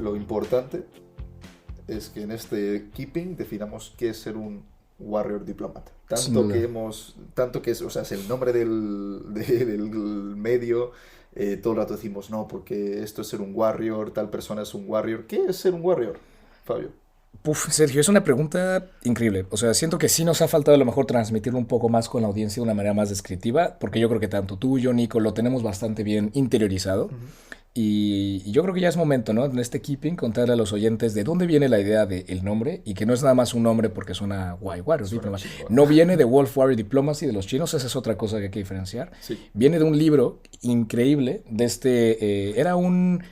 lo importante es que en este keeping definamos qué es ser un warrior diplomat. Tanto que es, o sea, es el nombre del medio, todo el rato decimos, no, porque esto es ser un warrior, tal persona es un warrior. ¿Qué es ser un warrior, Fabio? Puf, Sergio, es una pregunta increíble. O sea, siento que sí nos ha faltado a lo mejor transmitirlo un poco más con la audiencia de una manera más descriptiva, porque yo creo que tanto tú y yo, Nico, lo tenemos bastante bien interiorizado. Ujú. Y yo creo que ya es momento, ¿no? En este keeping, contarle a los oyentes de dónde viene la idea del nombre y que no es nada más un nombre porque suena guay, Warrior Suena Diplomat. chingón. No viene de Wolf Warrior Diplomacy de los chinos, esa es otra cosa que hay que diferenciar. Sí. Viene de un libro increíble de era un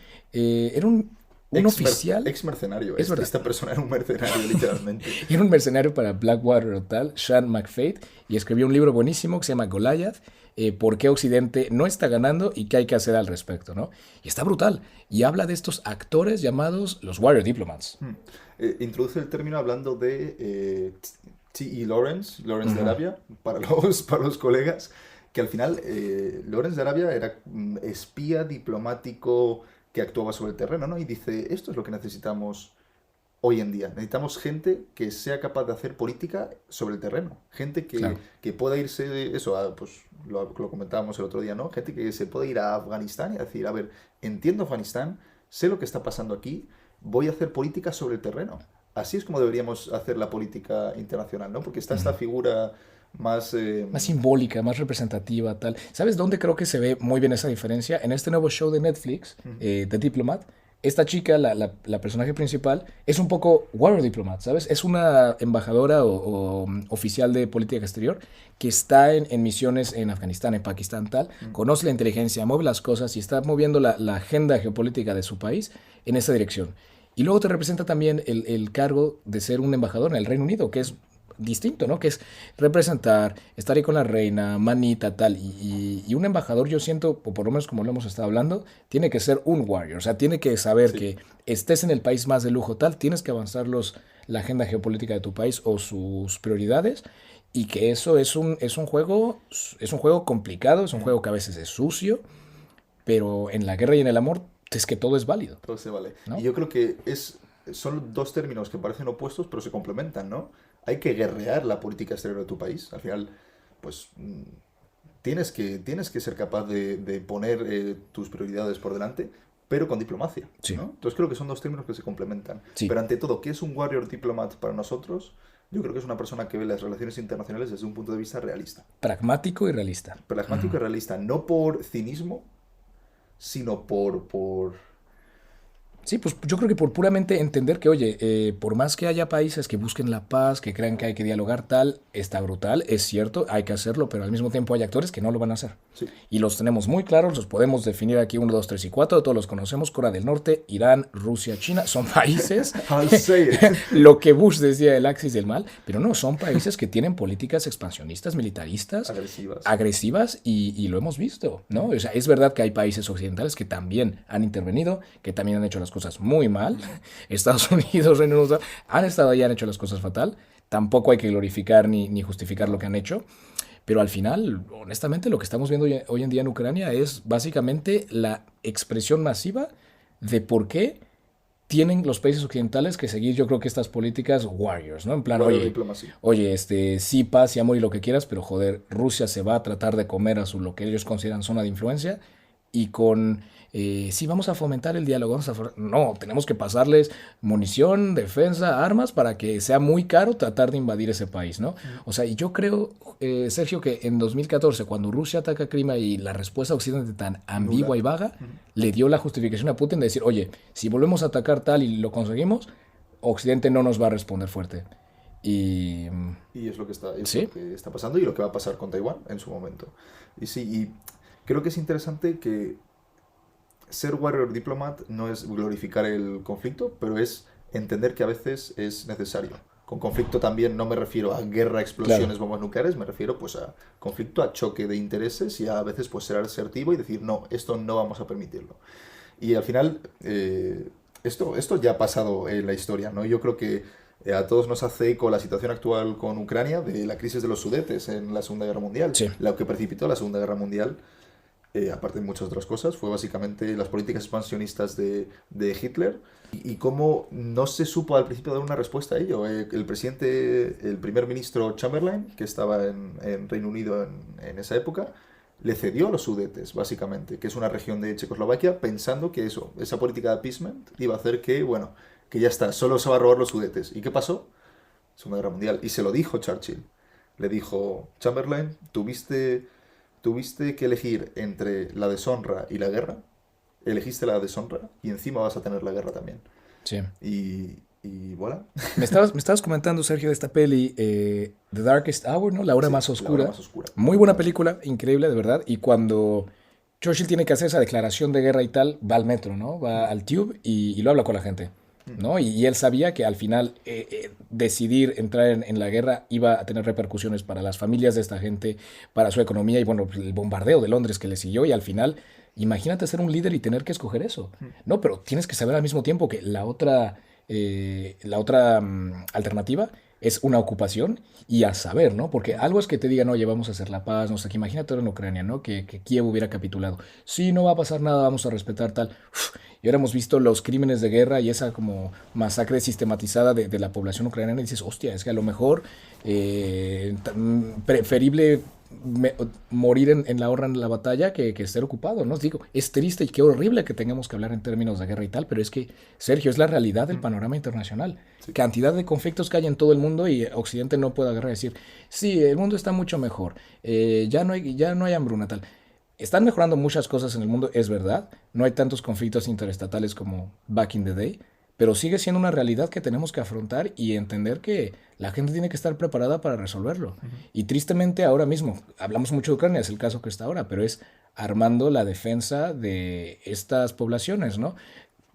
oficial, Ex mercenario. es verdad, Esta persona era un mercenario, literalmente. era un mercenario para Blackwater o tal, Sean McFate, y escribió un libro buenísimo que se llama Goliath, por qué Occidente no está ganando y qué hay que hacer al respecto, ¿no? Y está brutal. Y habla de estos actores llamados los Warrior Diplomats. Hmm. Introduce el término hablando de T.E. Lawrence de Ujú. Arabia, para los colegas, que al final Lawrence de Arabia era espía diplomático que actuaba sobre el terreno, ¿no? Y dice, esto es lo que necesitamos hoy en día. Necesitamos gente que sea capaz de hacer política sobre el terreno. Gente Claro. que pueda irse, eso, pues lo comentábamos el otro día, ¿no? Gente que se pueda ir a Afganistán y decir, a ver, entiendo Afganistán, sé lo que está pasando aquí, voy a hacer política sobre el terreno. Así es como deberíamos hacer la política internacional, ¿no? Porque está esta Ujú. figura más... Más simbólica, más representativa, tal. ¿Sabes dónde creo que se ve muy bien esa diferencia? En este nuevo show de Netflix, ujú, The Diplomat, esta chica, la personaje principal, es un poco War Diplomat, ¿sabes? Es una embajadora o oficial de política exterior que está en misiones en Afganistán, en Pakistán, tal, ujú. conoce la inteligencia, mueve las cosas y está moviendo la agenda geopolítica de su país en esa dirección. Y luego te representa también el cargo de ser un embajador en el Reino Unido, que es distinto, ¿no? Que es representar, estar ahí con la reina, manita, tal. Y un embajador, yo siento, o por lo menos como lo hemos estado hablando, tiene que ser un warrior. O sea, tiene que saber Sí. que estés en el país más de lujo, tal, tienes que avanzar la agenda geopolítica de tu país o sus prioridades. Y que eso es un juego complicado, es un Ujú. juego que a veces es sucio, pero en la guerra y en el amor es que todo es válido, Todo se vale. Y ¿no? yo creo que son dos términos que parecen opuestos, pero se complementan, ¿no? Hay que guerrear la política exterior de tu país. Al final, pues tienes que ser capaz de poner tus prioridades por delante, pero con diplomacia, Sí, ¿no? Entonces creo que son dos términos que se complementan. sí. Pero ante todo, ¿qué es un warrior diplomat para nosotros? Yo creo que es una persona que ve las relaciones internacionales desde un punto de vista realista. Pragmático y realista. Pragmático Ujú. y realista, no por cinismo, sino por... Sí, pues yo creo que por puramente entender que, oye, por más que haya países que busquen la paz, que crean que hay que dialogar tal, está brutal, es cierto, hay que hacerlo, pero al mismo tiempo hay actores que no lo van a hacer. Sí. Y los tenemos muy claros, los podemos definir aquí uno, 2, 3 y 4, todos los conocemos, Corea del Norte, Irán, Rusia, China, son países, I'll say it. lo que Bush decía el axis del mal, pero no, son países que tienen políticas expansionistas, militaristas, Agresivas. agresivas y lo hemos visto, ¿no? Ujú, O sea, es verdad que hay países occidentales que también han intervenido, que también han hecho las cosas muy mal. ujú. Estados Unidos, Reino Unido, han estado ahí y han hecho las cosas fatal. Tampoco hay que glorificar ni justificar lo No. que han hecho. Pero al final, honestamente, lo que estamos viendo hoy en día en Ucrania es básicamente la expresión masiva de por qué tienen los países occidentales que seguir, yo creo que estas políticas warriors, ¿no? En plan, Warrior oye, diplomacy. sí, paz y amor y lo que quieras, pero joder, Rusia se va a tratar de comer a lo que ellos consideran zona de influencia y sí, vamos a fomentar el diálogo, no, tenemos que pasarles munición, defensa, armas para que sea muy caro tratar de invadir ese país, ¿no? Ujú. O sea, y yo creo, Sergio, que en 2014, cuando Rusia ataca Crimea y la respuesta occidente tan Nula. ambigua y vaga, Ujú. le dio la justificación a Putin de decir, oye, si volvemos a atacar tal y lo conseguimos, Occidente no nos va a responder fuerte. Y Y es lo sí, que está pasando y lo que va a pasar con Taiwán en su momento. Y sí, y creo que es interesante que ser warrior diplomat no es glorificar el conflicto, pero es entender que a veces es necesario. Con conflicto también no me refiero a guerra, claro. explosiones, bombas nucleares, me refiero pues a conflicto, a choque de intereses y a veces pues ser asertivo y decir no, esto no vamos a permitirlo. Y al final, esto ya ha pasado en la historia, ¿no? Yo creo que a todos nos hace eco la situación actual con Ucrania de la crisis de los Sudetes en la Segunda Guerra Mundial, Sí, lo que precipitó la Segunda Guerra Mundial. aparte de muchas otras cosas, fue básicamente las políticas expansionistas de Hitler y cómo no se supo al principio dar una respuesta a ello. El primer ministro Chamberlain, que estaba en Reino Unido en esa época, le cedió a los Sudetes, básicamente, que es una región de Checoslovaquia, pensando que esa política de appeasement iba a hacer que, bueno, que ya está, solo se va a robar los Sudetes. ¿Y qué pasó? Segunda Guerra Mundial. Y se lo dijo Churchill. Le dijo, Chamberlain, tuviste que elegir entre la deshonra y la guerra. Elegiste la deshonra y encima vas a tener la guerra también. Sí. Y voilà. Me estabas comentando, Sergio, de esta peli, The Darkest Hour, ¿no? La hora Sí, más La oscura. hora más oscura. Muy buena película, increíble, de verdad. Y cuando Churchill tiene que hacer esa declaración de guerra y tal, va al metro, ¿no? Va al Tube y lo habla con la gente, ¿no? Y él sabía que al final decidir entrar en la guerra iba a tener repercusiones para las familias de esta gente, para su economía y, bueno, el bombardeo de Londres que le siguió. Y al final, imagínate ser un líder y tener que escoger eso, ¿no? Pero tienes que saber al mismo tiempo que la otra alternativa es una ocupación y a saber, ¿no? Porque algo es que te digan, oye, vamos a hacer la paz, no sé, que imagínate ahora en Ucrania, ¿no? Que Kiev hubiera capitulado. Sí, no va a pasar nada, vamos a respetar tal. Uf, y ahora hemos visto los crímenes de guerra y esa como masacre sistematizada de la población ucraniana y dices, hostia, es que a lo mejor preferible morir en la horra en la batalla que estar ocupado, ¿no? Digo, es triste y qué horrible que tengamos que hablar en términos de guerra y tal, pero es que, Sergio, es la realidad del panorama internacional. Sí. Cantidad de conflictos que hay en todo el mundo y Occidente no puede agarrar y decir, sí, el mundo está mucho mejor, ya no hay hambruna, tal. Están mejorando muchas cosas en el mundo, es verdad, no hay tantos conflictos interestatales como back in the day, pero sigue siendo una realidad que tenemos que afrontar y entender que la gente tiene que estar preparada para resolverlo. Y tristemente ahora mismo, hablamos mucho de Ucrania, es el caso que está ahora, pero es armando la defensa de estas poblaciones, ¿no?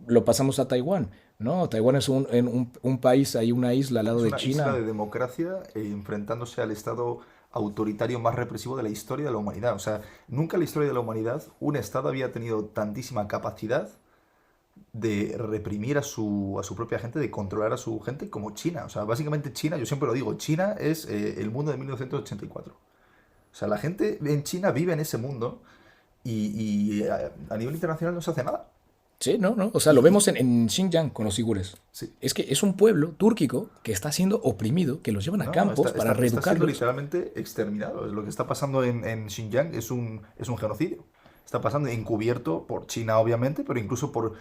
Lo pasamos a Taiwán, ¿no? Taiwán es un país, hay una isla al lado Es de una isla China. de democracia enfrentándose al Estado autoritario más represivo de la historia de la humanidad. O sea, nunca en la historia de la humanidad un Estado había tenido tantísima capacidad de reprimir a su propia gente, de controlar a su gente como China. O sea, básicamente China, yo siempre lo digo, China es el mundo de 1984. O sea, la gente en China vive en ese mundo y a nivel internacional no se hace nada. Sí, no, no. O sea, Y, lo y- vemos en Xinjiang con los uigures. sí. Es que es un pueblo túrquico que está siendo oprimido, que los llevan a No, no, campos para está siendo reeducarlos. literalmente exterminado. Lo que está pasando en Xinjiang es un genocidio. Está pasando encubierto por China, obviamente, pero incluso por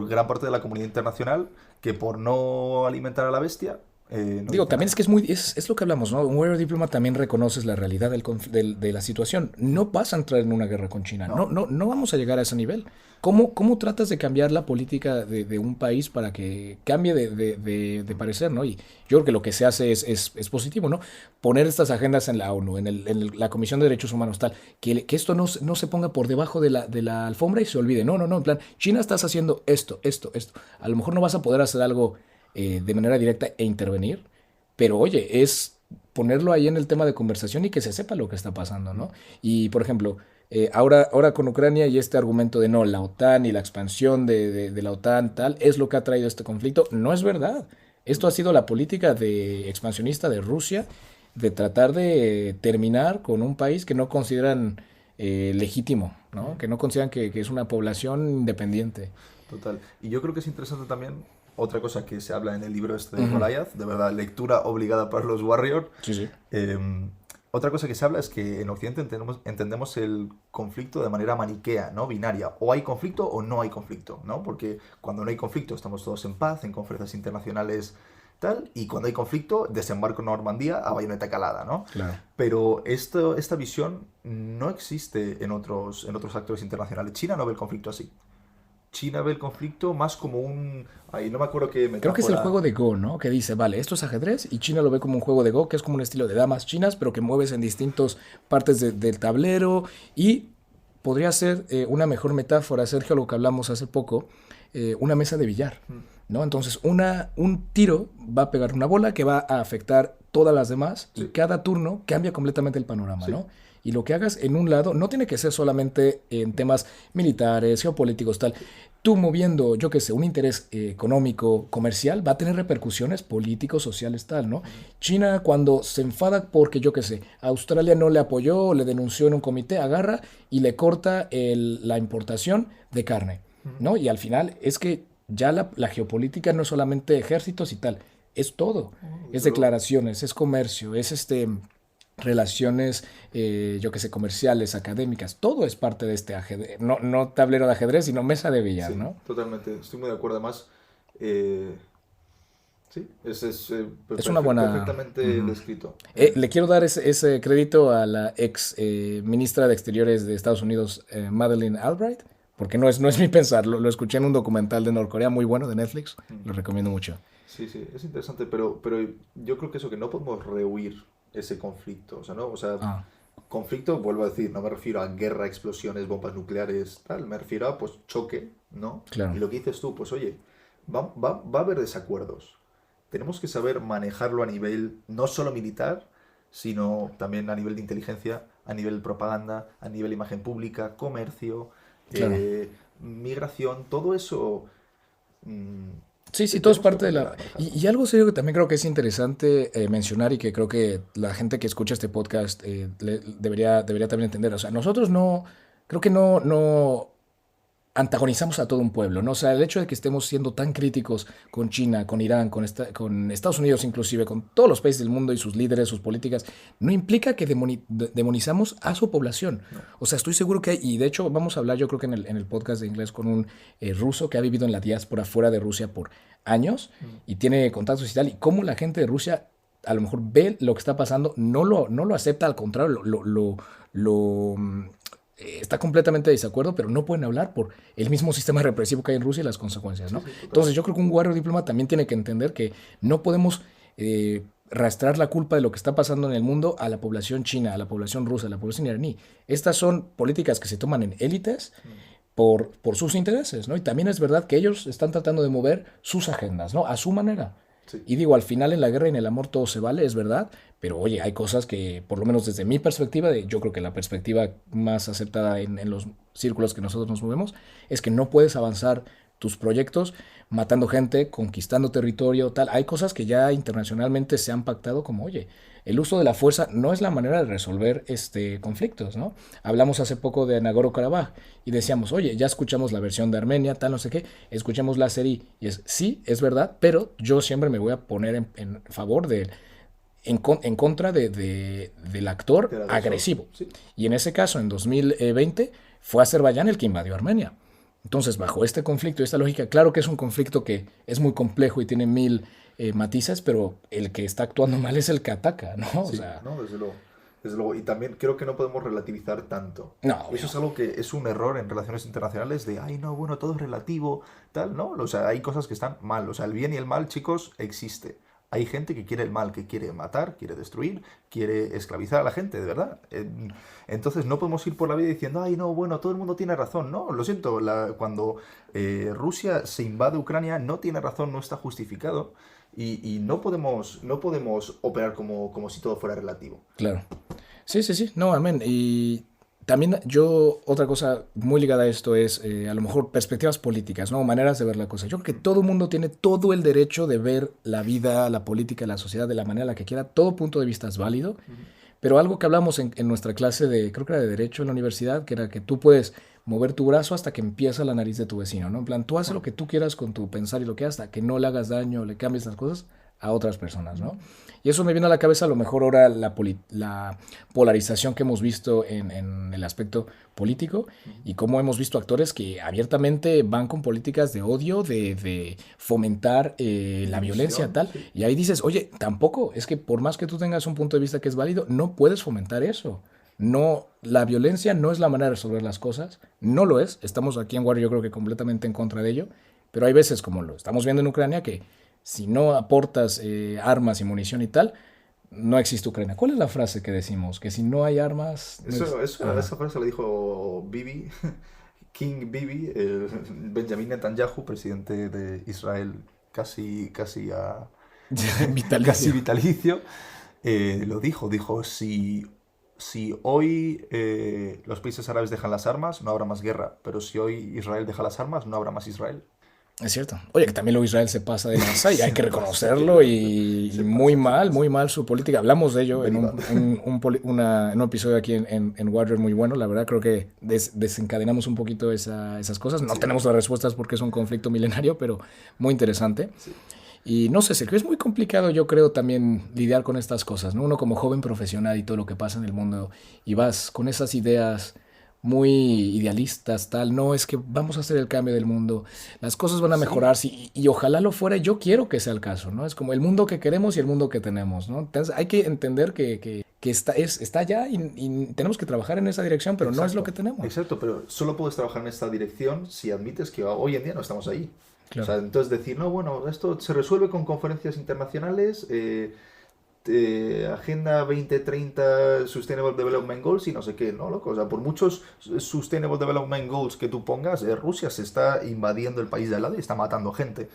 gran parte de la comunidad internacional que por no alimentar a la bestia no Digo, dice también es nada. que es lo que hablamos, ¿no? Un Warrior Diploma también reconoces la realidad de la situación. No vas a entrar en una guerra con China. No, No, no, no vamos a llegar a ese nivel. ¿Cómo tratas de cambiar la política de un país para que cambie de parecer, ¿no? Y yo creo que lo que se hace es positivo, ¿no? Poner estas agendas en la ONU, la Comisión de Derechos Humanos, tal, que esto no se ponga por debajo de la alfombra y se olvide. No, no, no, en plan, China estás haciendo esto, esto, esto. A lo mejor no vas a poder hacer algo de manera directa e intervenir, pero oye, es ponerlo ahí en el tema de conversación y que se sepa lo que está pasando, ¿no? Y, por ejemplo, ahora con Ucrania y este argumento de no, la OTAN y la expansión de la OTAN, tal, es lo que ha traído este conflicto, no es verdad. Esto ha sido la política expansionista de Rusia de tratar de terminar con un país que no consideran legítimo, ¿no? Que no consideran que es una población independiente. total. Y yo creo que es interesante también otra cosa que se habla en el libro este de Ujú. Goliath, de verdad, lectura obligada para los Warriors. Sí, sí. Otra cosa que se habla es que en Occidente entendemos el conflicto de manera maniquea, ¿no? Binaria. O hay conflicto o no hay conflicto, ¿no? Porque cuando no hay conflicto estamos todos en paz, en conferencias internacionales, tal, y cuando hay conflicto, desembarco en Normandía a bayoneta calada, ¿no? Claro. Pero esta visión no existe en otros actores internacionales. China no ve el conflicto así. China ve el conflicto más como un... Ay, no me acuerdo qué Creo que es el metáfora... juego de Go, ¿no? Que dice, vale, esto es ajedrez y China lo ve como un juego de Go, que es como un estilo de damas chinas, pero que mueves en distintas partes del tablero y podría ser una mejor metáfora, Sergio, lo que hablamos hace poco, una mesa de billar, Mm, ¿no? Entonces, un tiro va a pegar una bola que va a afectar todas las demás y sí, cada turno cambia completamente el panorama, sí. ¿no? y lo que hagas en un lado no tiene que ser solamente en temas militares, geopolíticos, tal. Tú moviendo, yo qué sé, un interés económico, comercial, va a tener repercusiones políticos, sociales, tal, ¿no? China cuando se enfada porque, yo qué sé, Australia no le apoyó, le denunció en un comité, agarra y le corta la importación de carne, ¿no? Y al final es que ya la geopolítica no es solamente ejércitos y tal, es todo. Es declaraciones, es comercio, es relaciones, yo que sé, comerciales, académicas, todo es parte de este ajedrez, no, no tablero de ajedrez, sino mesa de billar, Sí, ¿no? totalmente. Estoy muy de acuerdo. Además, eh, sí, es Es una buena... perfectamente descrito. Le quiero dar ese crédito a la ex ministra de Exteriores de Estados Unidos, Madeleine Albright, porque no es mi pensar, lo escuché en un documental de Norcorea muy bueno de Netflix, lo recomiendo mucho. Sí, sí, es interesante, pero yo creo que eso, que no podemos rehuir ese conflicto, o sea, ¿no? O sea, Ah, conflicto, vuelvo a decir, no me refiero a guerra, explosiones, bombas nucleares, tal, me refiero a, pues, choque, ¿no? Y claro, lo que dices tú, pues, oye, va a haber desacuerdos. Tenemos que saber manejarlo a nivel no solo militar, sino también a nivel de inteligencia, a nivel de propaganda, a nivel de imagen pública, comercio, claro. migración, todo eso mm, Sí, sí, todo es tenemos que parte de aprender la... a Y, manejarlo. y algo serio que también creo que es interesante mencionar y que creo que la gente que escucha este podcast debería también entender. O sea, nosotros no, creo que no antagonizamos a todo un pueblo, ¿no? O sea, el hecho de que estemos siendo tan críticos con China, con Irán, con Estados Unidos inclusive, con todos los países del mundo y sus líderes, sus políticas, no implica que demonizamos a su población. No. O sea, estoy seguro que hay, y de hecho vamos a hablar yo creo que en el podcast de inglés con un ruso que ha vivido en la diáspora fuera de Rusia por años Mm. y tiene contactos y tal, y cómo la gente de Rusia a lo mejor ve lo que está pasando, no lo acepta, al contrario, está completamente de desacuerdo, pero no pueden hablar por el mismo sistema represivo que hay en Rusia y las consecuencias, Sí, ¿no? sí, Entonces totalmente. yo creo que un warrior diploma también tiene que entender que no podemos rastrear la culpa de lo que está pasando en el mundo a la población china, a la población rusa, a la población iraní. Estas son políticas que se toman en élites Mm. por sus intereses, ¿no? Y también es verdad que ellos están tratando de mover sus agendas, ¿no? A su manera. Sí, Y digo, al final en la guerra y en el amor todo se vale, es verdad, pero oye, hay cosas que, por lo menos desde mi perspectiva, yo creo que la perspectiva más aceptada en los círculos que nosotros nos movemos, es que no puedes avanzar tus proyectos matando gente, conquistando territorio, tal. Hay cosas que ya internacionalmente se han pactado como, oye, el uso de la fuerza no es la manera de resolver conflictos, ¿no? Hablamos hace poco de Nagorno-Karabaj y decíamos, oye, ya escuchamos la versión de Armenia, tal, no sé qué, escuchemos la Azeri. Y sí, es verdad, pero yo siempre me voy a poner en favor en contra del actor del agresor. agresivo. Sí, Y en ese caso, en 2020, fue Azerbaiyán el que invadió Armenia. Entonces, bajo este conflicto y esta lógica, claro que es un conflicto que es muy complejo y tiene mil matices, pero el que está actuando mal es el que ataca, ¿no? O sí, sea, no, desde luego. Desde luego. Y también creo que no podemos relativizar tanto. no, Eso obvio. es algo que es un error en relaciones internacionales de, ay, no, bueno, todo es relativo, tal, ¿no? O sea, hay cosas que están mal. O sea, el bien y el mal, chicos, existe. Hay gente que quiere el mal, que quiere matar, quiere destruir, quiere esclavizar a la gente, de verdad. Entonces no podemos ir por la vida diciendo, ay, no, bueno, todo el mundo tiene razón. No, lo siento, cuando Rusia se invade Ucrania no tiene razón, no está justificado. Y no podemos operar como si todo fuera relativo. Claro. Sí, sí, sí, no, amén. Y también yo, otra cosa muy ligada a esto es a lo mejor perspectivas políticas, ¿no? Maneras de ver la cosa. Yo creo que todo el mundo tiene todo el derecho de ver la vida, la política, la sociedad de la manera la que quiera. Todo punto de vista es válido. Ujú. Pero algo que hablamos en nuestra clase de, creo que era de Derecho en la universidad, que era que tú puedes mover tu brazo hasta que empieza la nariz de tu vecino, ¿no? En plan, tú haces lo que tú quieras con tu pensar y lo que hasta que no le hagas daño o le cambies las cosas a otras personas, ¿no? Y eso me viene a la cabeza a lo mejor ahora la polarización que hemos visto en el aspecto político y cómo hemos visto actores que abiertamente van con políticas de odio, de fomentar la violencia, División, tal. sí. Y ahí dices, oye, tampoco, es que por más que tú tengas un punto de vista que es válido, no puedes fomentar eso. No, la violencia no es la manera de resolver las cosas, no lo es. Estamos aquí en Warrior yo creo que completamente en contra de ello, pero hay veces como lo estamos viendo en Ucrania que si no aportas armas y munición y tal, no existe Ucrania. ¿Cuál es la frase que decimos? Que si no hay armas, no Eso, eso, Ajá. esa frase la dijo Bibi, King Bibi, Benjamin Netanyahu, presidente de Israel, casi Vitalicio. vitalicio, lo dijo, si si hoy los países árabes dejan las armas, no habrá más guerra, pero si hoy Israel deja las armas, no habrá más Israel. Es cierto. Oye, que también luego Israel se pasa de lanza y hay que Se pasa, reconocerlo y se pasa, se pasa. muy mal su política. Hablamos de ello en Very bad. en un episodio aquí en Warrior muy bueno. La verdad creo que desencadenamos un poquito esas cosas. No Sí, tenemos las respuestas porque es un conflicto milenario, pero muy interesante. sí. Y no sé, Sergio, es muy complicado yo creo también lidiar con estas cosas, ¿no? Uno como joven profesional y todo lo que pasa en el mundo y vas con esas ideas muy idealistas, tal, no, es que vamos a hacer el cambio del mundo, las cosas van a Sí, mejorar sí, y ojalá lo fuera, yo quiero que sea el caso, ¿no? Es como el mundo que queremos y el mundo que tenemos, ¿no? Entonces hay que entender que está allá y tenemos que trabajar en esa dirección, pero no es lo que exacto, tenemos. exacto, pero solo puedes trabajar en esta dirección si admites que hoy en día no estamos ahí. O Claro. sea, entonces decir, no, bueno, esto se resuelve con conferencias internacionales, Agenda 2030, Sustainable Development Goals y no sé qué, ¿no, loco? O sea, por muchos Sustainable Development Goals que tú pongas, Rusia se está invadiendo el país de al lado y está matando gente.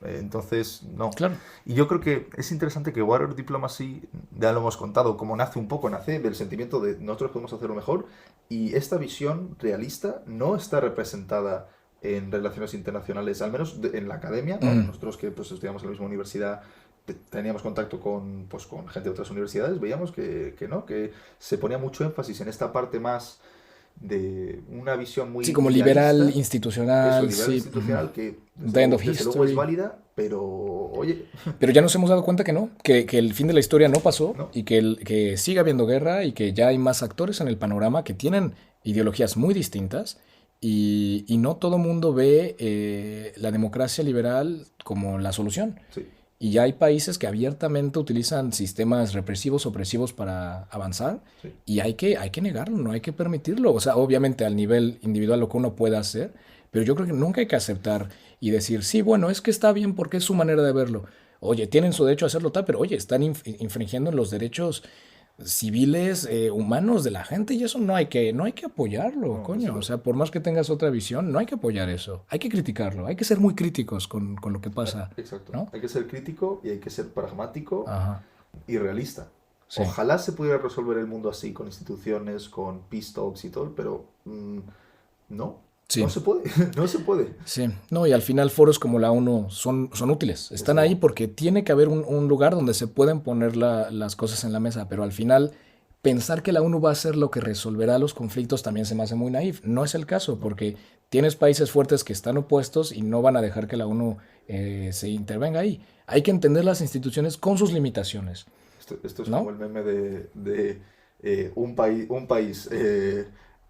Entonces, no. Claro. Y yo creo que es interesante que Warrior Diplomacy, ya lo hemos contado, como nace un poco, nace del sentimiento de nosotros podemos hacerlo mejor y esta visión realista no está representada en relaciones internacionales, al menos en la academia, ¿no? Mm. Nosotros que pues, estudiamos en la misma universidad, teníamos contacto con, pues, con gente de otras universidades, veíamos que no, que se ponía mucho énfasis en esta parte más de una visión muy Sí, como liberal, idealista, eso, institucional, liberal sí. institucional, que The end of desde luego es history. válida, pero oye, Pero ya nos hemos dado cuenta que no, que el fin de la historia no pasó no, y que sigue habiendo guerra y que ya hay más actores en el panorama que tienen ideologías muy distintas y no todo mundo ve la democracia liberal como la solución. sí, Y ya hay países que abiertamente utilizan sistemas represivos, opresivos para avanzar sí, y hay que negarlo, no hay que permitirlo. O sea, obviamente al nivel individual lo que uno pueda hacer, pero yo creo que nunca hay que aceptar y decir, sí, bueno, es que está bien porque es su manera de verlo. Oye, tienen su derecho a hacerlo tal, pero oye, están infringiendo en los derechos civiles, humanos de la gente y eso no hay que apoyarlo, no, desde coño. O luego. sea, por más que tengas otra visión, no hay que apoyar eso. Hay que criticarlo, hay que ser muy críticos con lo que pasa, Exacto. ¿no? Hay que ser crítico y hay que ser pragmático Ajá, y realista. sí. Ojalá se pudiera resolver el mundo así, con instituciones, con peace talks y todo, pero no, no Sí, se puede, no se puede. sí. No, y al final foros como la ONU son útiles. Desde Están ahí luego. porque tiene que haber un lugar donde se pueden poner las cosas en la mesa, pero al final pensar que la ONU va a ser lo que resolverá los conflictos también se me hace muy naif. No es el caso, No. porque tienes países fuertes que están opuestos y no van a dejar que la ONU se intervenga ahí. Hay que entender las instituciones con sus limitaciones, Esto es como ¿no? el meme de un país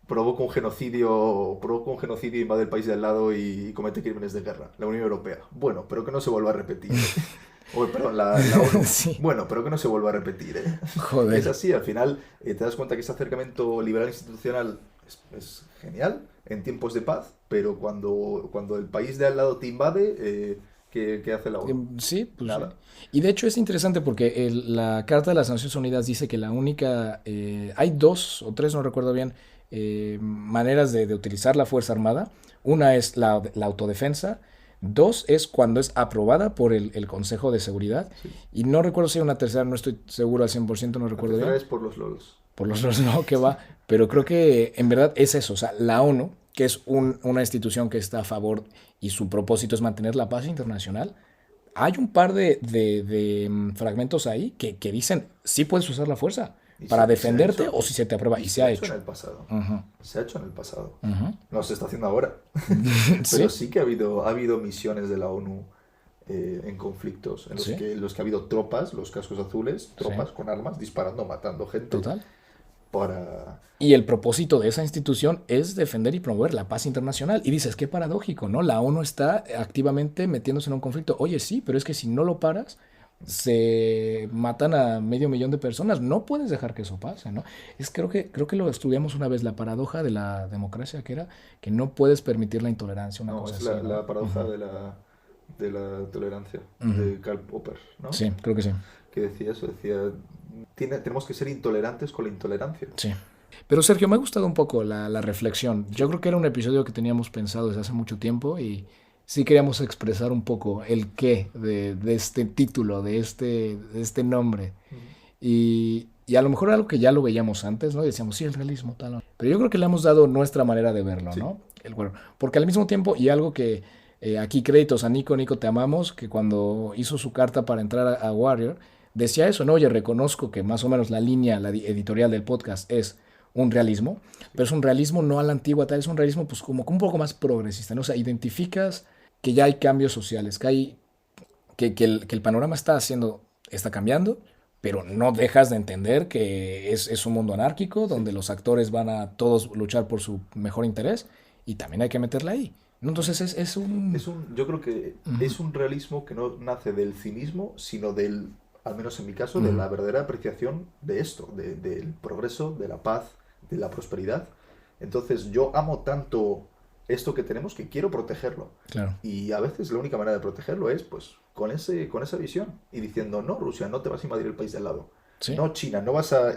provoca un genocidio, invade el país de al lado y comete crímenes de guerra. La Unión Europea. Bueno, pero que no se vuelva a repetir. O, perdón, la ONU. Sí, Bueno, pero que no se vuelva a repetir. Es joder. así, al final te das cuenta que ese acercamiento liberal institucional es genial en tiempos de paz, pero cuando el país de al lado te invade, ¿qué hace la ONU? Sí, pues sí. Nada. Y de hecho es interesante porque la Carta de las Naciones Unidas dice que la única, hay dos o tres, no recuerdo bien, maneras de utilizar la Fuerza Armada. Una es la autodefensa, dos es cuando es aprobada por el Consejo de Seguridad, Sí. y no recuerdo si hay una tercera, no estoy seguro al 100%, no La recuerdo tercera bien es por los LOLs. por los dos no que va, pero creo que en verdad es eso, o sea, la ONU, que es una institución que está a favor y su propósito es mantener la paz internacional, hay un par de fragmentos ahí que dicen, sí puedes usar la fuerza Y para se ha defenderte hecho, o si se te aprueba, y y se se ha ha hecho en hecho. el pasado. Ujú, Se ha hecho en el pasado. ujú. No se está haciendo ahora. Pero Sí, sí que ha habido misiones de la ONU en conflictos en sí, en los que ha habido tropas, los cascos azules, sí, tropas con armas disparando, matando gente total. para... Y el propósito de esa institución es defender y promover la paz internacional. Y dices, qué paradójico, ¿no? La ONU está activamente metiéndose en un conflicto. Oye, sí, pero es que si no lo paras, se matan a medio millón de personas. No puedes dejar que eso pase, ¿no? Creo que lo estudiamos una vez, la paradoja de la democracia, que era que no puedes permitir la intolerancia, una No, cosa es así, ¿no? la paradoja Ujú, de la tolerancia ujú. de Karl Popper, ¿no? Sí, creo que sí. Que decía eso, decía, tenemos que ser intolerantes con la intolerancia. Sí. Pero Sergio, me ha gustado un poco la reflexión. Yo creo que era un episodio que teníamos pensado desde hace mucho tiempo y sí queríamos expresar un poco el qué de este título, de este nombre. Ujú. Y Y a lo mejor algo que ya lo veíamos antes, ¿no? Y decíamos, sí, el realismo, tal. ¿No? Pero yo creo que le hemos dado nuestra manera de verlo, Sí. ¿no? El Warrior. Porque al mismo tiempo, y algo que aquí créditos a Nico, Nico, te amamos, que cuando hizo su carta para entrar a Warrior, decía eso, ¿no? Oye, reconozco que más o menos la línea, editorial del podcast es un realismo, pero es un realismo no a la antigua, tal, es un realismo pues como un poco más progresista, ¿no? O sea, identificas que ya hay cambios sociales, que hay que el panorama está cambiando, pero no dejas de entender que es un mundo anárquico Sí. donde los actores van a todos luchar por su mejor interés y también hay que meterla ahí. ¿No? Entonces es un... Yo creo que Ujú, es un realismo que no nace del cinismo, sino del, al menos en mi caso, de ujú, la verdadera apreciación de esto, del progreso, de la paz, de la prosperidad. Entonces yo amo tanto esto que tenemos que quiero protegerlo. claro. Y a veces la única manera de protegerlo es pues con esa visión y diciendo, no, Rusia, no te vas a invadir el país de al lado. Sí. No, China, no vas a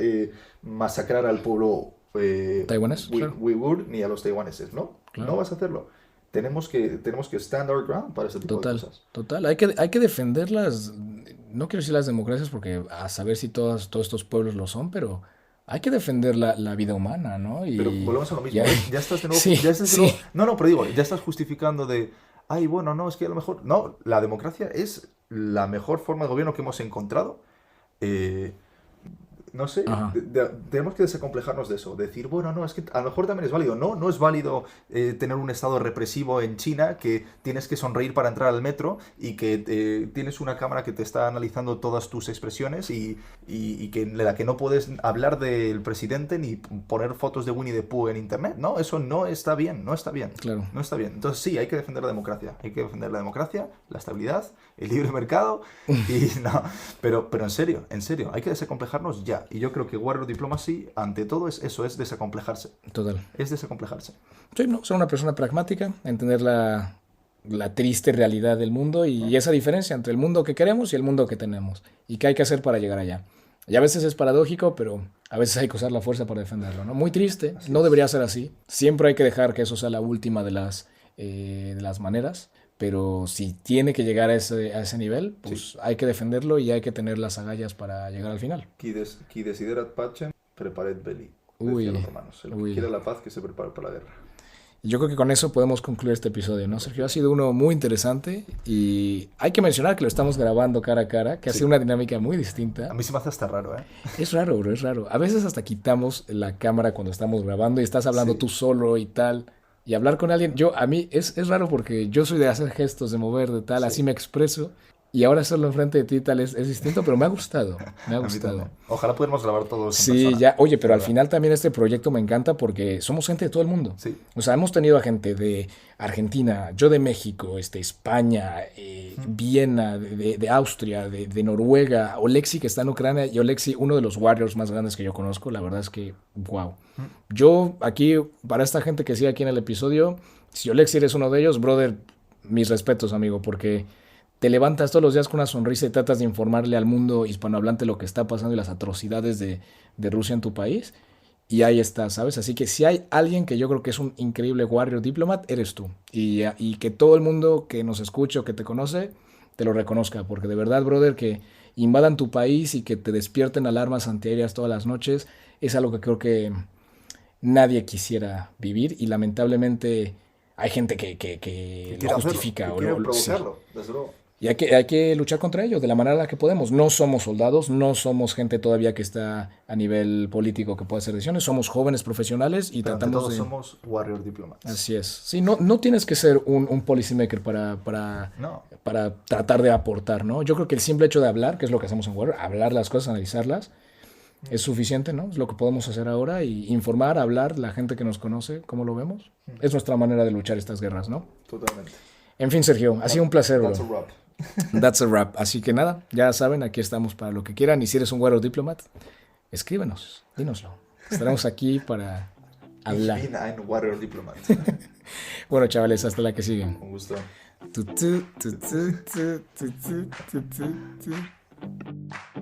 masacrar al pueblo Taiwanés, claro. uigur ni a los taiwaneses, ¿no? No Claro. vas a hacerlo. Tenemos que stand our ground para ese tipo de Total, cosas. total. Hay que defender no quiero decir las democracias porque a saber si todos estos pueblos lo son, pero hay que defender la vida humana, ¿no? Pero volvemos a lo Y mismo, ¿ves? Ya estás de nuevo, sí, ya estás de sí, nuevo, no, no, pero digo, ya estás justificando de, ay, bueno, no, es que a lo mejor, no, la democracia es la mejor forma de gobierno que hemos encontrado. Eh, no sé, ajá, tenemos que desacomplejarnos de eso. Decir, bueno, no, es que a lo mejor también es válido. No, no es válido tener un estado represivo en China que tienes que sonreír para entrar al metro y que tienes una cámara que te está analizando todas tus expresiones y que en la que no puedes hablar del presidente ni poner fotos de Winnie the Pooh en internet. No, eso no está bien, no está bien. claro, No está bien. Entonces sí, hay que defender la democracia. Hay que defender la democracia, la estabilidad, el libre mercado y no. Pero en serio, hay que desacomplejarnos ya. Y yo creo que Warrior Diplomacy, ante todo, es eso, es desacomplejarse. total. Es desacomplejarse. Sí, no, ser una persona pragmática, entender la triste realidad del mundo y ¿No? esa diferencia entre el mundo que queremos y el mundo que tenemos y qué hay que hacer para llegar allá. Y a veces es paradójico, pero a veces hay que usar la fuerza para defenderlo, ¿no? Muy triste, Así no es. debería ser así. Siempre hay que dejar que eso sea la última de las maneras, pero si tiene que llegar a ese nivel, Sí. pues hay que defenderlo y hay que tener las agallas para llegar al final. Qui desiderat pacem, preparet belli. Decían Uy, los romanos. El que uy. quiera la paz, que se prepare para la guerra. Y yo creo que con eso podemos concluir este episodio, ¿no, Sergio? Ha sido uno muy interesante y hay que mencionar que lo estamos grabando cara a cara, que ha sido Sí. una dinámica muy A distinta. mí se me hace hasta raro, ¿eh? Es raro, bro, es raro. A veces hasta quitamos la cámara cuando estamos grabando y estás hablando Sí. tú solo y tal. Y hablar con alguien, a mí es raro porque yo soy de hacer gestos, de mover, de tal, así Sí. me expreso. Y ahora hacerlo enfrente de ti y tal es distinto, pero me ha gustado, me ha A mí gustado. también. Ojalá pudiéramos grabar todos en Sí, persona. ya, oye, De pero al verdad. final también este proyecto me encanta porque somos gente de todo el mundo. Sí. O sea, hemos tenido a gente de Argentina, yo de México, España, Viena, de Austria, de Noruega, Oleksi que está en Ucrania y Oleksi, uno de los Warriors más grandes que yo conozco, la verdad es que, wow. Yo aquí, para esta gente que sigue aquí en el episodio, si Oleksi eres uno de ellos, brother, mis respetos, amigo, porque te levantas todos los días con una sonrisa y tratas de informarle al mundo hispanohablante lo que está pasando y las atrocidades de Rusia en tu país. Y ahí está, ¿sabes? Así que si hay alguien que yo creo que es un increíble warrior diplomat, eres tú. Y que todo el mundo que nos escuche o que te conoce, te lo reconozca. Porque de verdad, brother, que invadan tu país y que te despierten alarmas antiaéreas todas las noches, es algo que creo que nadie quisiera vivir. Y lamentablemente hay gente Que que lo quiere hacerlo. justifica. Que quiere Sí. provocarlo, desde luego. Y hay que luchar contra ellos de la manera en la que podemos. No somos soldados, no somos gente todavía que está a nivel político que pueda hacer decisiones. Somos jóvenes profesionales y Pero ante tratamos todo de... somos warrior diplomats. Así es. Sí, no tienes que ser un policymaker No. para tratar de aportar, ¿no? Yo creo que el simple hecho de hablar, que es lo que hacemos en Warrior, hablar las cosas, analizarlas, es suficiente, ¿no? Es lo que podemos hacer ahora y informar, hablar, la gente que nos conoce, ¿cómo lo vemos? Es nuestra manera de luchar estas guerras, ¿no? Totalmente. En fin, Sergio, ha sido un placer, bro. That's a wrap. That's a wrap. Así que nada, ya saben, aquí estamos para lo que quieran. Y si eres un Warrior Diplomat, escríbenos, dínoslo. Estaremos aquí para hablar. Ich bin ein warrior diplomat. Bueno, chavales, hasta la que siguen. Un gusto. Tu, tu, tu, tu, tu, tu, tu, tu, tu.